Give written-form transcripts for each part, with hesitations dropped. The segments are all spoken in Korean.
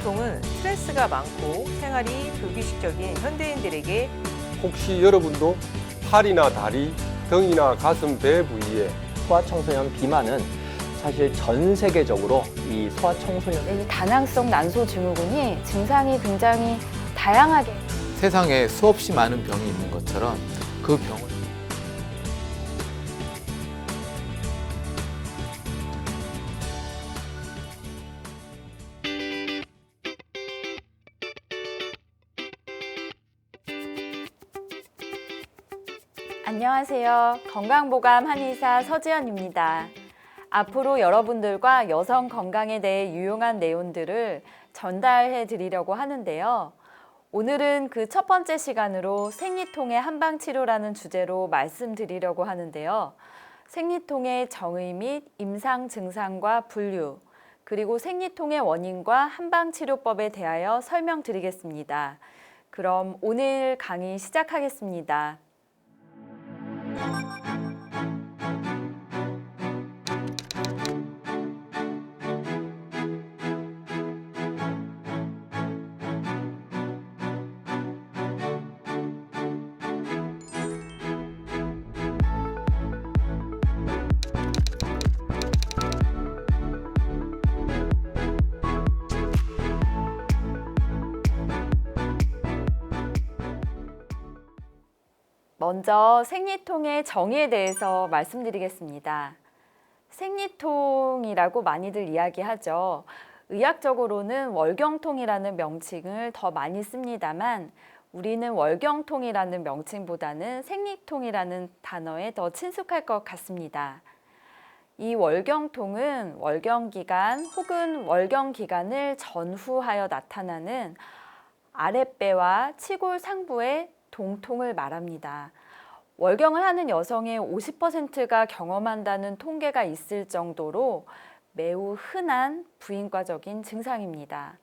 월경통은 스트레스가 많고 생활이 불규칙적인 현대인들에게 혹시 여러분도 팔이나 다리, 등이나 가슴, 배 부위에 소아청소년 비만은 사실 전 세계적으로 이 소아청소년 이 다낭성 난소 증후군이 증상이 굉장히 다양하게 세상에 수없이 많은 병이 있는 것처럼 그 병을 안녕하세요. 건강보감 한의사 서지연입니다. 앞으로 여러분들과 여성 건강에 대해 유용한 내용들을 전달해 드리려고 하는데요. 오늘은 그 첫 번째 시간으로 생리통의 한방치료라는 주제로 말씀드리려고 하는데요. 생리통의 정의 및 임상 증상과 분류, 그리고 생리통의 원인과 한방치료법에 대하여 설명드리겠습니다. 그럼 오늘 강의 시작하겠습니다. 먼저 생리통의 정의에 대해서 말씀드리겠습니다. 생리통이라고 많이들 이야기하죠. 의학적으로는 월경통이라는 명칭을 더 많이 씁니다만 우리는 월경통이라는 명칭보다는 생리통이라는 단어에 더 친숙할 것 같습니다. 이 월경통은 월경기간 혹은 월경기간을 전후하여 나타나는 아랫배와 치골 상부의 동통을 말합니다. 월경을 하는 여성의 50%가 경험한다는 통계가 있을 정도로 매우 흔한 부인과적인 증상입니다.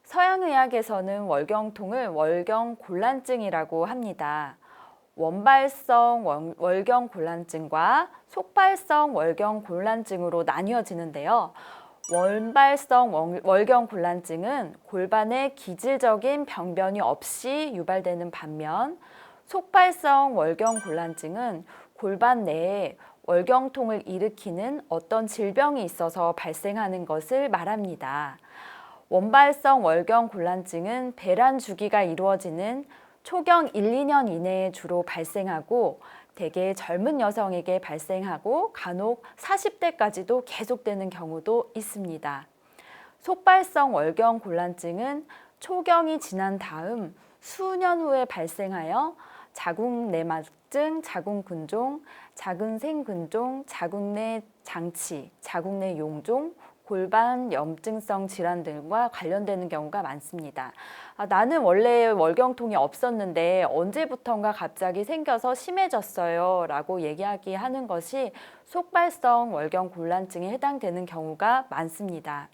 서양의학에서는 월경통을 월경곤란증이라고 합니다. 원발성 월경곤란증과 속발성 월경곤란증으로 나뉘어지는데요. 원발성 월경곤란증은 골반에 기질적인 병변이 없이 유발되는 반면 속발성 월경곤란증은 골반 내에 월경통을 일으키는 어떤 질병이 있어서 발생하는 것을 말합니다. 원발성 월경곤란증은 배란 주기가 이루어지는 초경 1, 2년 이내에 주로 발생하고 대개 젊은 여성에게 발생하고 간혹 40대까지도 계속되는 경우도 있습니다. 속발성 월경곤란증은 초경이 지난 다음 수년 후에 발생하여 자궁내막증, 자궁근종, 자궁생근종, 자궁내 장치, 자궁내 용종, 골반 염증성 질환 등과 관련되는 경우가 많습니다. 나는 원래 월경통이 없었는데 언제부턴가 갑자기 생겨서 심해졌어요 라고 얘기하는 것이 속발성 월경곤란증에 해당되는 경우가 많습니다.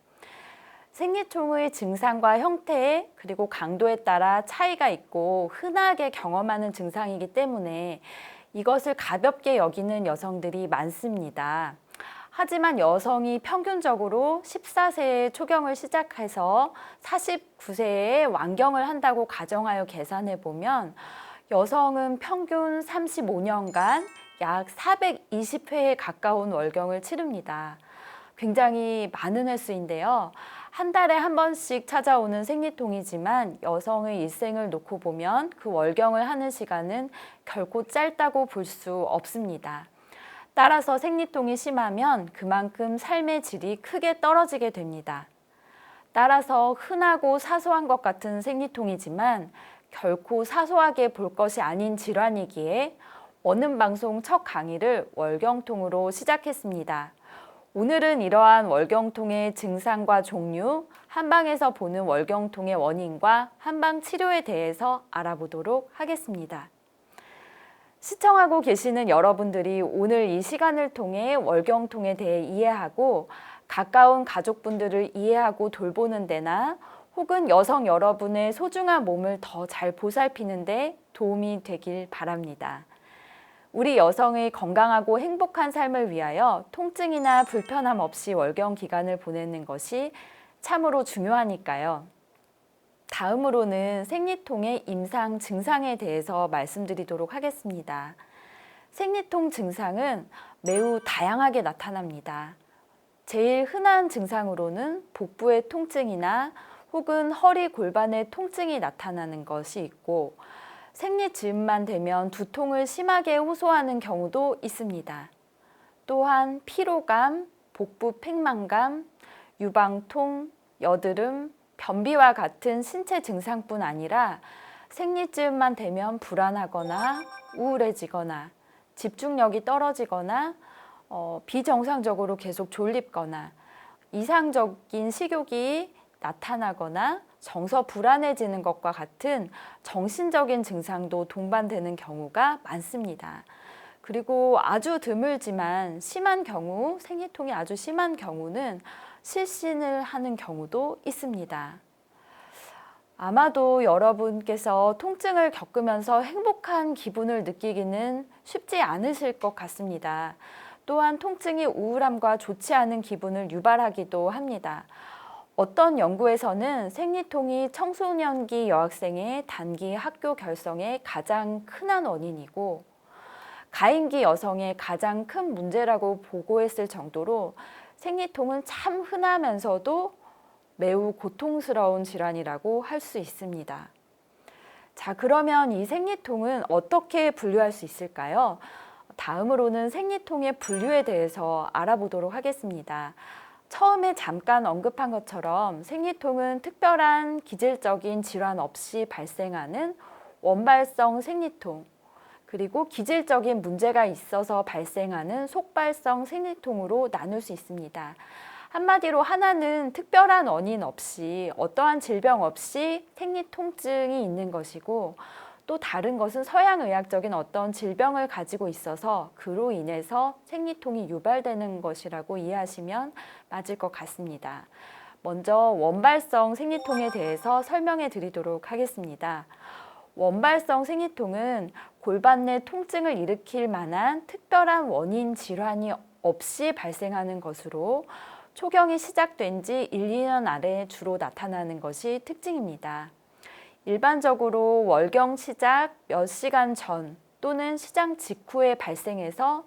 생리통의 증상과 형태 그리고 강도에 따라 차이가 있고 흔하게 경험하는 증상이기 때문에 이것을 가볍게 여기는 여성들이 많습니다. 하지만 여성이 평균적으로 14세에 초경을 시작해서 49세에 완경을 한다고 가정하여 계산해 보면 여성은 평균 35년간 약 420회에 가까운 월경을 치릅니다. 굉장히 많은 횟수인데요. 한 달에 한 번씩 찾아오는 생리통이지만 여성의 일생을 놓고 보면 그 월경을 하는 시간은 결코 짧다고 볼 수 없습니다. 따라서 생리통이 심하면 그만큼 삶의 질이 크게 떨어지게 됩니다. 따라서 흔하고 사소한 것 같은 생리통이지만 결코 사소하게 볼 것이 아닌 질환이기에 원음방송 첫 강의를 월경통으로 시작했습니다. 오늘은 이러한 월경통의 증상과 종류, 한방에서 보는 월경통의 원인과 한방 치료에 대해서 알아보도록 하겠습니다. 시청하고 계시는 여러분들이 오늘 이 시간을 통해 월경통에 대해 이해하고 가까운 가족분들을 이해하고 돌보는 데나 혹은 여성 여러분의 소중한 몸을 더 잘 보살피는 데 도움이 되길 바랍니다. 우리 여성의 건강하고 행복한 삶을 위하여 통증이나 불편함 없이 월경 기간을 보내는 것이 참으로 중요하니까요. 다음으로는 생리통의 임상 증상에 대해서 말씀드리도록 하겠습니다. 생리통 증상은 매우 다양하게 나타납니다. 제일 흔한 증상으로는 복부의 통증이나 혹은 허리 골반의 통증이 나타나는 것이 있고, 생리즈음만 되면 두통을 심하게 호소하는 경우도 있습니다. 또한 피로감, 복부 팽만감, 유방통, 여드름, 변비와 같은 신체 증상뿐 아니라 생리즈음만 되면 불안하거나 우울해지거나 집중력이 떨어지거나 비정상적으로 계속 졸립거나 이상적인 식욕이 나타나거나 정서 불안해지는 것과 같은 정신적인 증상도 동반되는 경우가 많습니다. 그리고 아주 드물지만 심한 경우, 생리통이 아주 심한 경우는 실신을 하는 경우도 있습니다. 아마도 여러분께서 통증을 겪으면서 행복한 기분을 느끼기는 쉽지 않으실 것 같습니다. 또한 통증이 우울함과 좋지 않은 기분을 유발하기도 합니다. 어떤 연구에서는 생리통이 청소년기 여학생의 단기 학교 결성의 가장 흔한 원인이고, 가임기 여성의 가장 큰 문제라고 보고했을 정도로 생리통은 참 흔하면서도 매우 고통스러운 질환이라고 할 수 있습니다. 자, 그러면 이 생리통은 어떻게 분류할 수 있을까요? 다음으로는 생리통의 분류에 대해서 알아보도록 하겠습니다. 처음에 잠깐 언급한 것처럼 생리통은 특별한 기질적인 질환 없이 발생하는 원발성 생리통, 그리고 기질적인 문제가 있어서 발생하는 속발성 생리통으로 나눌 수 있습니다. 한마디로 하나는 특별한 원인 없이 어떠한 질병 없이 생리통증이 있는 것이고, 또 다른 것은 서양의학적인 어떤 질병을 가지고 있어서 그로 인해서 생리통이 유발되는 것이라고 이해하시면 맞을 것 같습니다. 먼저 원발성 생리통에 대해서 설명해 드리도록 하겠습니다. 원발성 생리통은 골반 내 통증을 일으킬 만한 특별한 원인 질환이 없이 발생하는 것으로 초경이 시작된 지 1, 2년 아래에 주로 나타나는 것이 특징입니다. 일반적으로 월경 시작 몇 시간 전 또는 시작 직후에 발생해서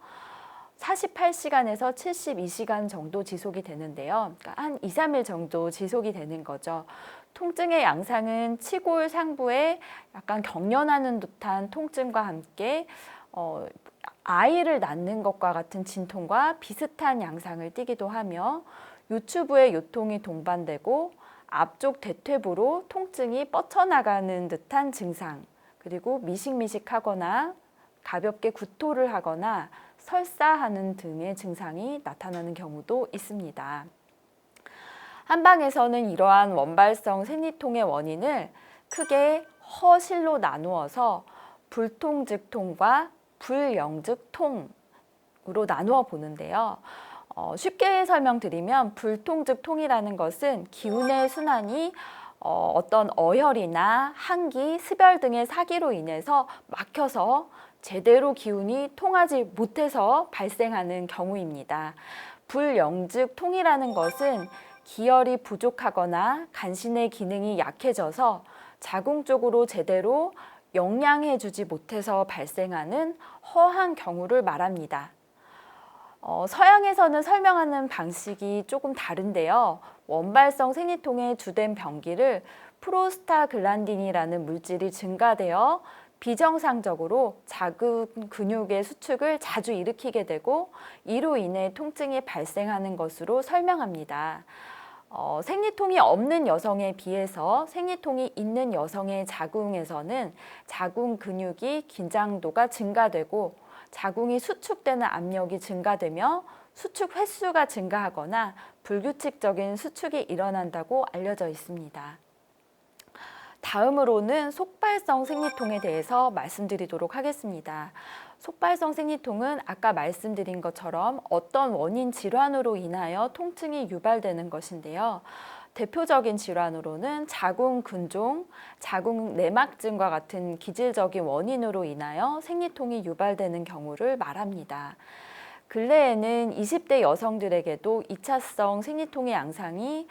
48시간에서 72시간 정도 지속이 되는데요. 그러니까 한 2, 3일 정도 지속이 되는 거죠. 통증의 양상은 치골 상부에 약간 경련하는 듯한 통증과 함께 아이를 낳는 것과 같은 진통과 비슷한 양상을 띠기도 하며, 요추부의 요통이 동반되고 앞쪽 대퇴부로 통증이 뻗쳐나가는 듯한 증상, 그리고 미식미식하거나 가볍게 구토를 하거나 설사하는 등의 증상이 나타나는 경우도 있습니다. 한방에서는 이러한 원발성 생리통의 원인을 크게 허실로 나누어서 불통즉통과 불영즉통으로 나누어 보는데요. 쉽게 설명드리면 불통즉통이라는 것은 기운의 순환이 어떤 어혈이나 한기, 습열 등의 사기로 인해서 막혀서 제대로 기운이 통하지 못해서 발생하는 경우입니다. 불영즉통이라는 것은 기혈이 부족하거나 간신의 기능이 약해져서 자궁 쪽으로 제대로 영양해주지 못해서 발생하는 허한 경우를 말합니다. 서양에서는 설명하는 방식이 조금 다른데요. 원발성 생리통의 주된 병기를 프로스타글란딘이라는 물질이 증가되어 비정상적으로 자궁 근육의 수축을 자주 일으키게 되고, 이로 인해 통증이 발생하는 것으로 설명합니다. 생리통이 없는 여성에 비해서 생리통이 있는 여성의 자궁에서는 자궁 근육이 긴장도가 증가되고 자궁이 수축되는 압력이 증가되며 수축 횟수가 증가하거나 불규칙적인 수축이 일어난다고 알려져 있습니다. 다음으로는 속발성 생리통에 대해서 말씀드리도록 하겠습니다. 속발성 생리통은 아까 말씀드린 것처럼 어떤 원인 질환으로 인하여 통증이 유발되는 것인데요. 대표적인 질환으로는 자궁 근종, 자궁 내막증과 같은 기질적인 원인으로 인하여 생리통이 유발되는 경우를 말합니다. 근래에는 20대 여성들에게도 2차성 생리통의 양상이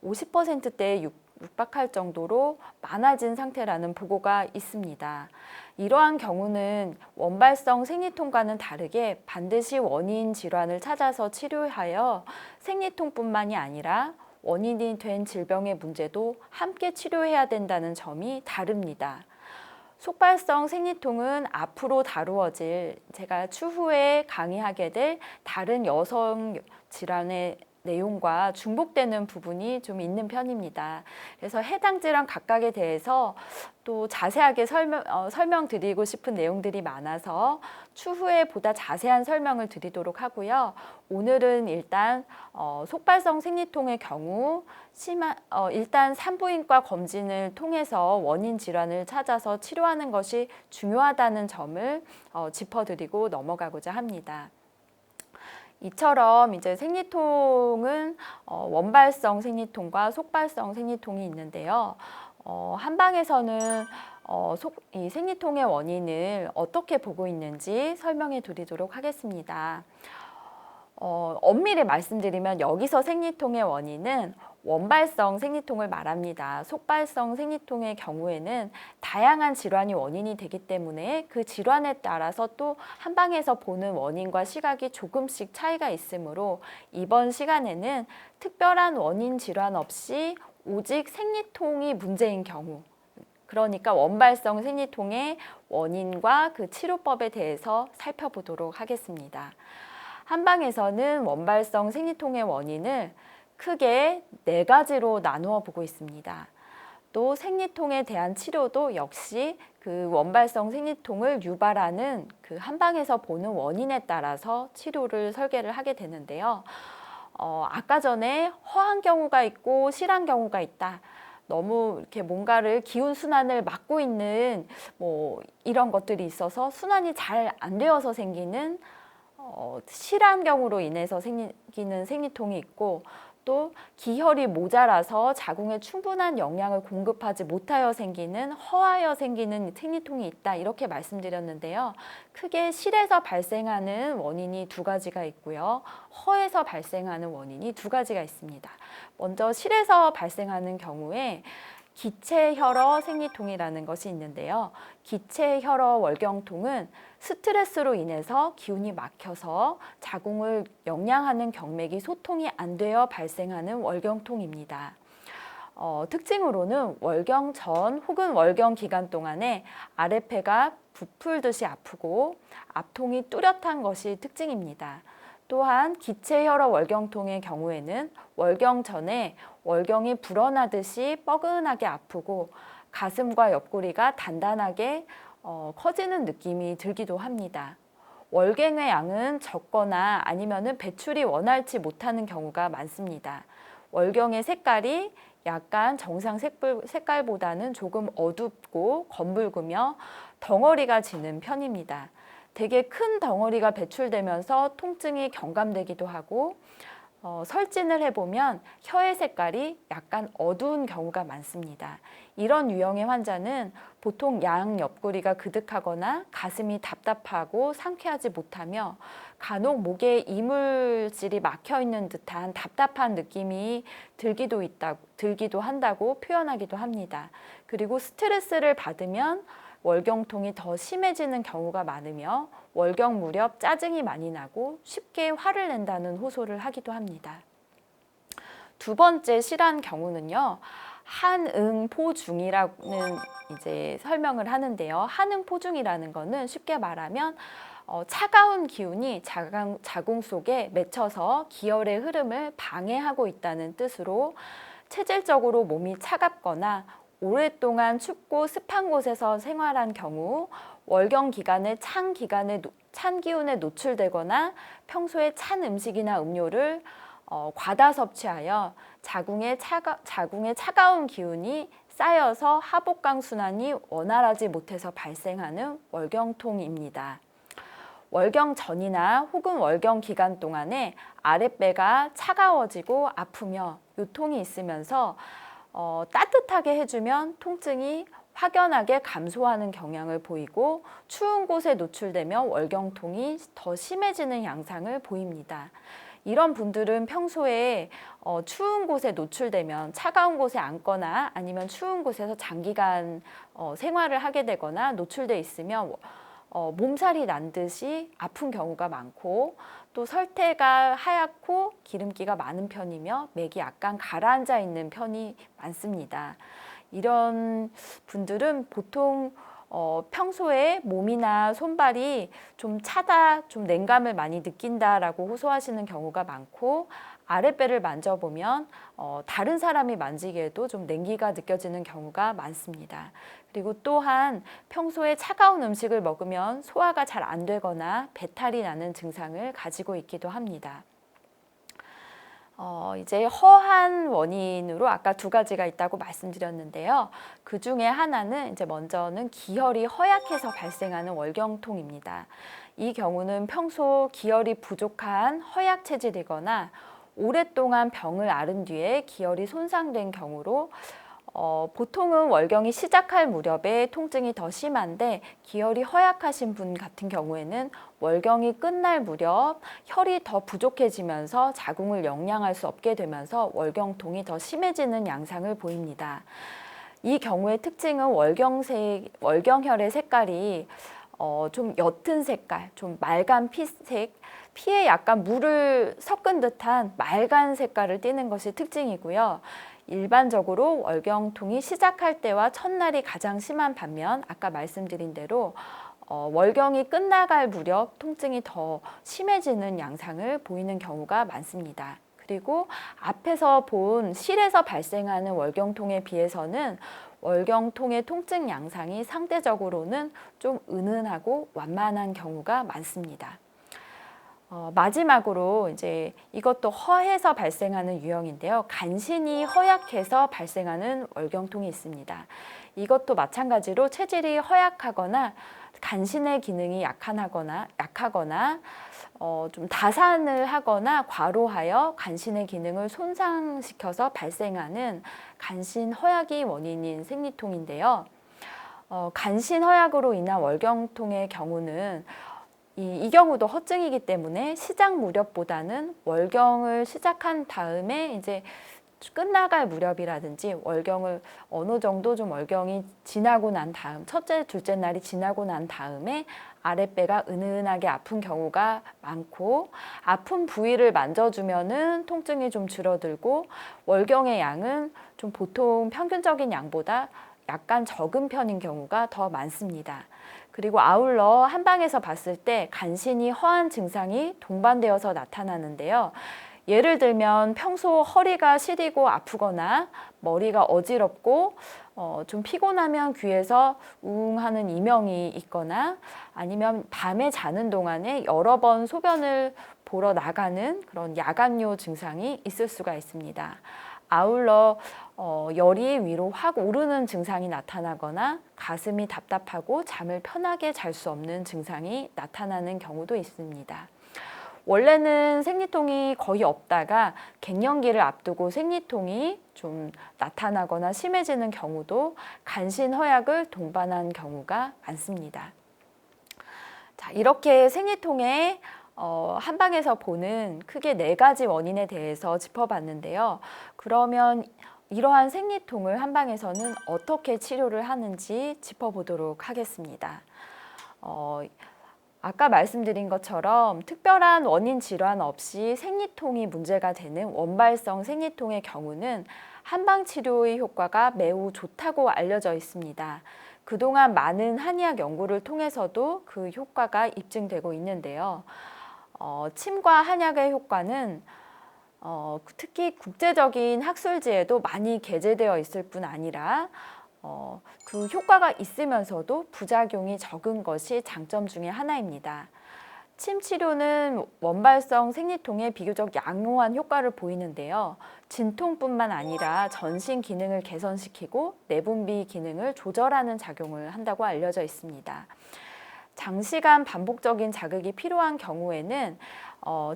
50%대에 육박할 정도로 많아진 상태라는 보고가 있습니다. 이러한 경우는 원발성 생리통과는 다르게 반드시 원인 질환을 찾아서 치료하여 생리통뿐만이 아니라 원인이 된 질병의 문제도 함께 치료해야 된다는 점이 다릅니다. 속발성 생리통은 앞으로 다루어질 제가 추후에 강의하게 될 다른 여성 질환의 내용과 중복되는 부분이 좀 있는 편입니다. 그래서 해당 질환 각각에 대해서 또 자세하게 설명드리고 싶은 내용들이 많아서 추후에 보다 자세한 설명을 드리도록 하고요. 오늘은 일단 속발성 생리통의 경우 일단 산부인과 검진을 통해서 원인 질환을 찾아서 치료하는 것이 중요하다는 점을 짚어드리고 넘어가고자 합니다. 이처럼 이제 생리통은 원발성 생리통과 속발성 생리통이 있는데요. 한방에서는 이 생리통의 원인을 어떻게 보고 있는지 설명해 드리도록 하겠습니다. 엄밀히 말씀드리면 여기서 생리통의 원인은 원발성 생리통을 말합니다. 속발성 생리통의 경우에는 다양한 질환이 원인이 되기 때문에 그 질환에 따라서 또 한방에서 보는 원인과 시각이 조금씩 차이가 있으므로 이번 시간에는 특별한 원인 질환 없이 오직 생리통이 문제인 경우, 그러니까 원발성 생리통의 원인과 그 치료법에 대해서 살펴보도록 하겠습니다. 한방에서는 원발성 생리통의 원인을 크게 4가지로 나누어 보고 있습니다. 또 생리통에 대한 치료도 역시 그 원발성 생리통을 유발하는 그 한방에서 보는 원인에 따라서 치료를 설계를 하게 되는데요. 아까 전에 허한 경우가 있고 실한 경우가 있다. 너무 이렇게 뭔가를 기운 순환을 막고 있는 이런 것들이 있어서 순환이 잘 안 되어서 생기는 실한 경우로 인해서 생기는 생리통이 있고, 또 기혈이 모자라서 자궁에 충분한 영양을 공급하지 못하여 생기는 허하여 생기는 생리통이 있다, 이렇게 말씀드렸는데요. 크게 실에서 발생하는 원인이 2가지가 있고요. 허에서 발생하는 원인이 2가지가 있습니다. 먼저 실에서 발생하는 경우에 기체혈어 생리통이라는 것이 있는데요. 기체혈어 월경통은 스트레스로 인해서 기운이 막혀서 자궁을 영양하는 경맥이 소통이 안 되어 발생하는 월경통입니다. 특징으로는 월경 전 혹은 월경 기간 동안에 아랫배가 부풀듯이 아프고 앞통이 뚜렷한 것이 특징입니다. 또한 기체혈어 월경통의 경우에는 월경 전에 월경이 불어나듯이 뻐근하게 아프고 가슴과 옆구리가 단단하게 커지는 느낌이 들기도 합니다. 월경의 양은 적거나 아니면은 배출이 원활치 못하는 경우가 많습니다. 월경의 색깔이 약간 정상 색깔보다는 조금 어둡고 검붉으며 덩어리가 지는 편입니다. 되게 큰 덩어리가 배출되면서 통증이 경감되기도 하고, 설진을 해보면 혀의 색깔이 약간 어두운 경우가 많습니다. 이런 유형의 환자는 보통 양 옆구리가 그득하거나 가슴이 답답하고 상쾌하지 못하며 간혹 목에 이물질이 막혀있는 듯한 답답한 느낌이 들기도 한다고 표현하기도 합니다. 그리고 스트레스를 받으면 월경통이 더 심해지는 경우가 많으며 월경 무렵 짜증이 많이 나고 쉽게 화를 낸다는 호소를 하기도 합니다. 2번째 실한 경우는요, 한응포중이라는 이제 설명을 하는데요. 한응포중이라는 것은 쉽게 말하면 차가운 기운이 자궁 속에 맺혀서 기혈의 흐름을 방해하고 있다는 뜻으로 체질적으로 몸이 차갑거나 오랫동안 춥고 습한 곳에서 생활한 경우, 월경 기간에 찬 기운에 노출되거나 평소에 찬 음식이나 음료를 과다 섭취하여 자궁에 차가운 기운이 쌓여서 하복강 순환이 원활하지 못해서 발생하는 월경통입니다. 월경 전이나 혹은 월경 기간 동안에 아랫배가 차가워지고 아프며 요통이 있으면서 따뜻하게 해주면 통증이 확연하게 감소하는 경향을 보이고, 추운 곳에 노출되면 월경통이 더 심해지는 양상을 보입니다. 이런 분들은 평소에 추운 곳에 노출되면 차가운 곳에 앉거나 아니면 추운 곳에서 장기간 생활을 하게 되거나 노출돼 있으면 몸살이 난 듯이 아픈 경우가 많고, 또 설태가 하얗고 기름기가 많은 편이며 맥이 약간 가라앉아 있는 편이 많습니다. 이런 분들은 보통 평소에 몸이나 손발이 좀 차다, 좀 냉감을 많이 느낀다라고 호소하시는 경우가 많고, 아랫배를 만져보면 다른 사람이 만지기에도 좀 냉기가 느껴지는 경우가 많습니다. 그리고 또한 평소에 차가운 음식을 먹으면 소화가 잘 안 되거나 배탈이 나는 증상을 가지고 있기도 합니다. 이제 허한 원인으로 아까 2가지가 있다고 말씀드렸는데요. 그 중에 하나는 이제 먼저는 기혈이 허약해서 발생하는 월경통입니다. 이 경우는 평소 기혈이 부족한 허약 체질이거나 오랫동안 병을 앓은 뒤에 기혈이 손상된 경우로 보통은 월경이 시작할 무렵에 통증이 더 심한데, 기혈이 허약하신 분 같은 경우에는 월경이 끝날 무렵 혈이 더 부족해지면서 자궁을 영양할 수 없게 되면서 월경통이 더 심해지는 양상을 보입니다. 이 경우의 특징은 월경혈의 색깔이 좀 옅은 색깔, 좀 맑은 피색, 피에 약간 물을 섞은 듯한 맑은 색깔을 띠는 것이 특징이고요. 일반적으로 월경통이 시작할 때와 첫날이 가장 심한 반면, 아까 말씀드린 대로 월경이 끝나갈 무렵 통증이 더 심해지는 양상을 보이는 경우가 많습니다. 그리고 앞에서 본 실에서 발생하는 월경통에 비해서는 월경통의 통증 양상이 상대적으로는 좀 은은하고 완만한 경우가 많습니다. 마지막으로 이제 이것도 허해서 발생하는 유형인데요. 간신히 허약해서 발생하는 월경통이 있습니다. 이것도 마찬가지로 체질이 허약하거나 간신의 기능이 약하거나 좀 다산을 하거나 과로하여 간신의 기능을 손상시켜서 발생하는 간신 허약이 원인인 생리통인데요. 간신 허약으로 인한 월경통의 경우는 이 경우도 허증이기 때문에 시작 무렵보다는 월경을 시작한 다음에 이제 끝나갈 무렵이라든지 월경을 어느 정도 좀 월경이 지나고 난 다음, 첫째, 둘째 날이 지나고 난 다음에 아랫배가 은은하게 아픈 경우가 많고, 아픈 부위를 만져주면은 통증이 좀 줄어들고, 월경의 양은 좀 보통 평균적인 양보다 약간 적은 편인 경우가 더 많습니다. 그리고 아울러 한방에서 봤을 때 간신히 허한 증상이 동반되어서 나타나는데요. 예를 들면 평소 허리가 시리고 아프거나 머리가 어지럽고 좀 피곤하면 귀에서 우웅 하는 이명이 있거나, 아니면 밤에 자는 동안에 여러 번 소변을 보러 나가는 그런 야간요 증상이 있을 수가 있습니다. 아울러 열이 위로 확 오르는 증상이 나타나거나 가슴이 답답하고 잠을 편하게 잘 수 없는 증상이 나타나는 경우도 있습니다. 원래는 생리통이 거의 없다가 갱년기를 앞두고 생리통이 좀 나타나거나 심해지는 경우도 간신 허약을 동반한 경우가 많습니다. 자, 이렇게 생리통의 한방에서 보는 크게 4가지 원인에 대해서 짚어봤는데요. 그러면 이러한 생리통을 한방에서는 어떻게 치료를 하는지 짚어보도록 하겠습니다. 아까 말씀드린 것처럼 특별한 원인 질환 없이 생리통이 문제가 되는 원발성 생리통의 경우는 한방 치료의 효과가 매우 좋다고 알려져 있습니다. 그동안 많은 한의학 연구를 통해서도 그 효과가 입증되고 있는데요. 침과 한약의 효과는 특히 국제적인 학술지에도 많이 게재되어 있을 뿐 아니라 그 효과가 있으면서도 부작용이 적은 것이 장점 중에 하나입니다. 침 치료는 원발성 생리통에 비교적 양호한 효과를 보이는데요. 진통뿐만 아니라 전신 기능을 개선시키고 내분비 기능을 조절하는 작용을 한다고 알려져 있습니다. 장시간 반복적인 자극이 필요한 경우에는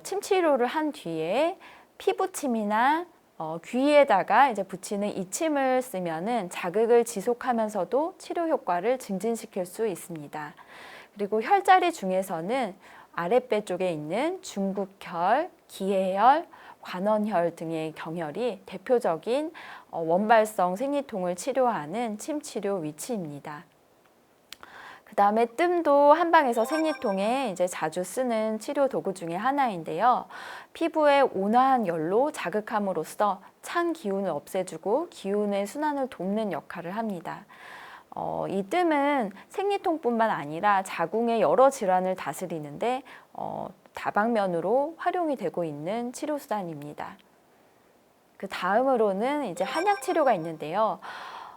침 치료를 한 뒤에 피부침이나 귀에다가 이제 붙이는 이침을 쓰면은 자극을 지속하면서도 치료 효과를 증진시킬 수 있습니다. 그리고 혈자리 중에서는 아랫배 쪽에 있는 중국혈, 기해혈, 관원혈 등의 경혈이 대표적인 원발성 생리통을 치료하는 침 치료 위치입니다. 그 다음에 뜸도 한방에서 생리통에 이제 자주 쓰는 치료 도구 중에 하나인데요. 피부의 온화한 열로 자극함으로써 찬 기운을 없애주고 기운의 순환을 돕는 역할을 합니다. 이 뜸은 생리통뿐만 아니라 자궁의 여러 질환을 다스리는데 다방면으로 활용이 되고 있는 치료 수단입니다. 그 다음으로는 이제 한약 치료가 있는데요.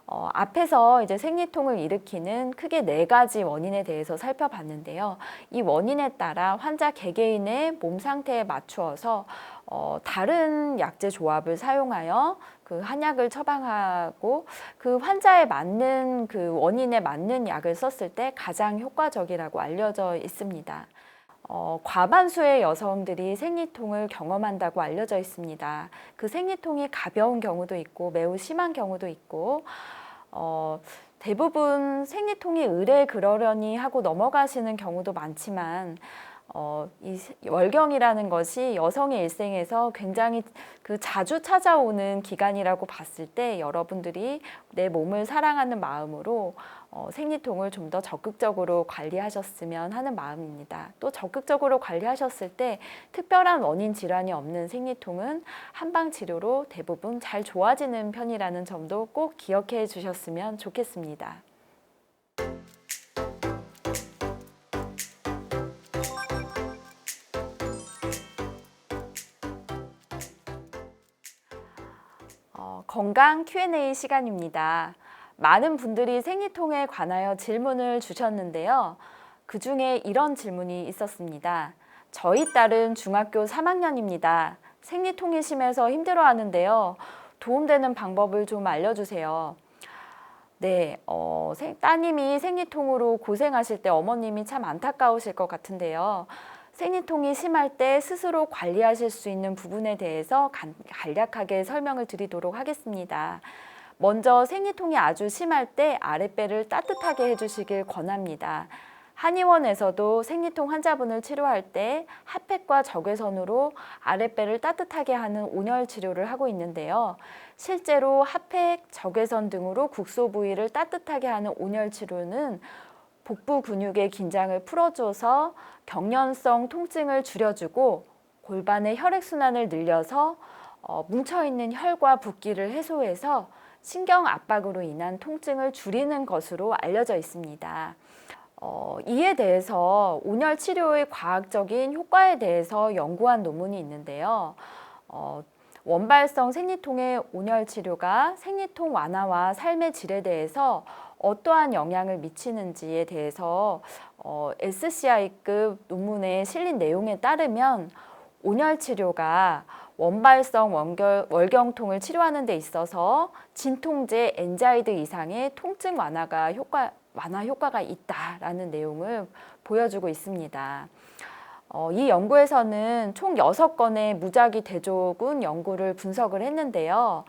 앞에서 이제 생리통을 일으키는 크게 4가지 원인에 대해서 살펴봤는데요. 이 원인에 따라 환자 개개인의 몸 상태에 맞추어서 다른 약제 조합을 사용하여 그 한약을 처방하고 그 환자에 맞는 그 원인에 맞는 약을 썼을 때 가장 효과적이라고 알려져 있습니다. 과반수의 여성들이 생리통을 경험한다고 알려져 있습니다. 그 생리통이 가벼운 경우도 있고 매우 심한 경우도 있고 대부분 생리통이 의뢰 그러려니 하고 넘어가시는 경우도 많지만 이 월경이라는 것이 여성의 일생에서 굉장히 그 자주 찾아오는 기간이라고 봤을 때 여러분들이 내 몸을 사랑하는 마음으로 생리통을 좀 더 적극적으로 관리하셨으면 하는 마음입니다. 또 적극적으로 관리하셨을 때 특별한 원인 질환이 없는 생리통은 한방 치료로 대부분 잘 좋아지는 편이라는 점도 꼭 기억해 주셨으면 좋겠습니다. 건강 Q&A 시간입니다. 많은 분들이 생리통에 관하여 질문을 주셨는데요. 그 중에 이런 질문이 있었습니다. 저희 딸은 중학교 3학년입니다. 생리통이 심해서 힘들어하는데요. 도움되는 방법을 좀 알려주세요. 네, 따님이 생리통으로 고생하실 때 어머님이 참 안타까우실 것 같은데요. 생리통이 심할 때 스스로 관리하실 수 있는 부분에 대해서 간략하게 설명을 드리도록 하겠습니다. 먼저 생리통이 아주 심할 때 아랫배를 따뜻하게 해주시길 권합니다. 한의원에서도 생리통 환자분을 치료할 때 핫팩과 적외선으로 아랫배를 따뜻하게 하는 온열 치료를 하고 있는데요. 실제로 핫팩, 적외선 등으로 국소 부위를 따뜻하게 하는 온열 치료는 복부 근육의 긴장을 풀어줘서 경련성 통증을 줄여주고 골반의 혈액순환을 늘려서 뭉쳐있는 혈과 붓기를 해소해서 신경 압박으로 인한 통증을 줄이는 것으로 알려져 있습니다. 이에 대해서 온열 치료의 과학적인 효과에 대해서 연구한 논문이 있는데요. 원발성 생리통의 온열 치료가 생리통 완화와 삶의 질에 대해서 어떠한 영향을 미치는지에 대해서 SCI급 논문에 실린 내용에 따르면 온열 치료가 원발성 월경통을 치료하는 데 있어서 진통제 엔자이드 이상의 통증 완화 효과가 있다라는 내용을 보여주고 있습니다. 이 연구에서는 총 6건의 무작위 대조군 연구를 분석을 했는데요.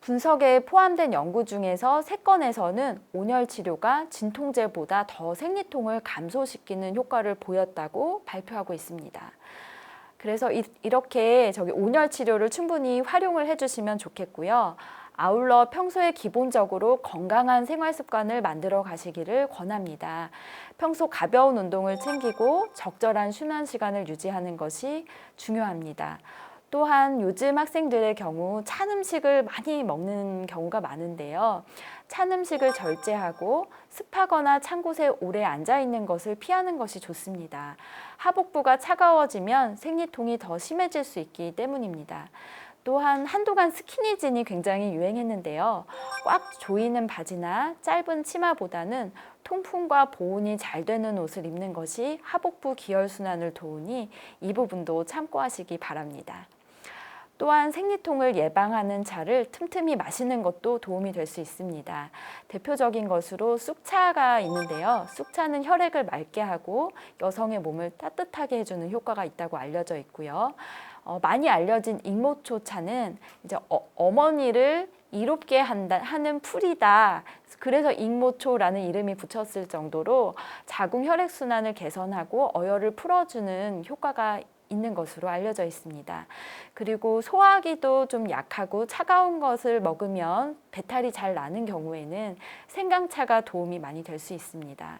분석에 포함된 연구 중에서 3건에서는 온열 치료가 진통제보다 더 생리통을 감소시키는 효과를 보였다고 발표하고 있습니다. 그래서 이렇게 온열 치료를 충분히 활용을 해주시면 좋겠고요. 아울러 평소에 기본적으로 건강한 생활 습관을 만들어 가시기를 권합니다. 평소 가벼운 운동을 챙기고 적절한 쉬는 시간을 유지하는 것이 중요합니다. 또한 요즘 학생들의 경우 찬 음식을 많이 먹는 경우가 많은데요. 찬 음식을 절제하고 습하거나 찬 곳에 오래 앉아 있는 것을 피하는 것이 좋습니다. 하복부가 차가워지면 생리통이 더 심해질 수 있기 때문입니다. 또한 한동안 스키니진이 굉장히 유행했는데요. 꽉 조이는 바지나 짧은 치마보다는 통풍과 보온이 잘 되는 옷을 입는 것이 하복부 기혈순환을 도우니 이 부분도 참고하시기 바랍니다. 또한 생리통을 예방하는 차를 틈틈이 마시는 것도 도움이 될 수 있습니다. 대표적인 것으로 쑥차가 있는데요. 쑥차는 혈액을 맑게 하고 여성의 몸을 따뜻하게 해주는 효과가 있다고 알려져 있고요. 많이 알려진 익모초차는 이제 어머니를 이롭게 하는 풀이다. 그래서 익모초라는 이름이 붙였을 정도로 자궁 혈액순환을 개선하고 어혈을 풀어주는 효과가 있는 것으로 알려져 있습니다. 그리고 소화기도 좀 약하고 차가운 것을 먹으면 배탈이 잘 나는 경우에는 생강차가 도움이 많이 될 수 있습니다.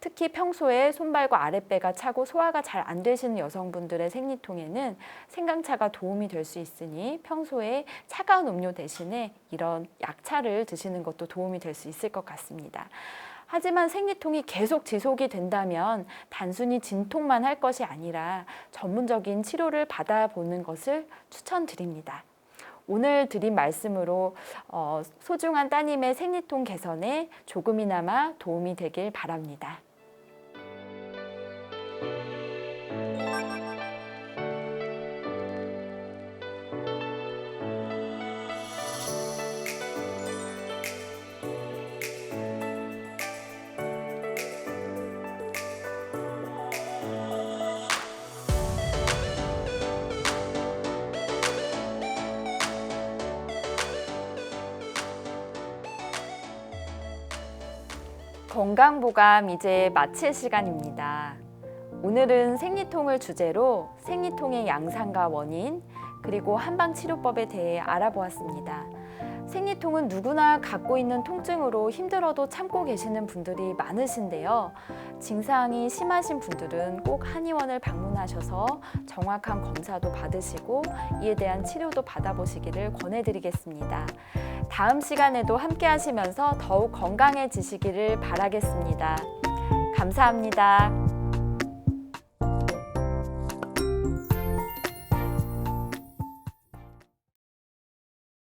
특히 평소에 손발과 아랫배가 차고 소화가 잘 안 되시는 여성분들의 생리통에는 생강차가 도움이 될 수 있으니 평소에 차가운 음료 대신에 이런 약차를 드시는 것도 도움이 될 수 있을 것 같습니다. 하지만 생리통이 계속 지속이 된다면 단순히 진통만 할 것이 아니라 전문적인 치료를 받아보는 것을 추천드립니다. 오늘 드린 말씀으로 소중한 따님의 생리통 개선에 조금이나마 도움이 되길 바랍니다. 건강보감 이제 마칠 시간입니다. 오늘은 생리통을 주제로 생리통의 양상과 원인, 그리고 한방치료법에 대해 알아보았습니다. 생리통은 누구나 갖고 있는 통증으로 힘들어도 참고 계시는 분들이 많으신데요. 증상이 심하신 분들은 꼭 한의원을 방문하셔서 정확한 검사도 받으시고 이에 대한 치료도 받아보시기를 권해드리겠습니다. 다음 시간에도 함께 하시면서 더욱 건강해지시기를 바라겠습니다. 감사합니다.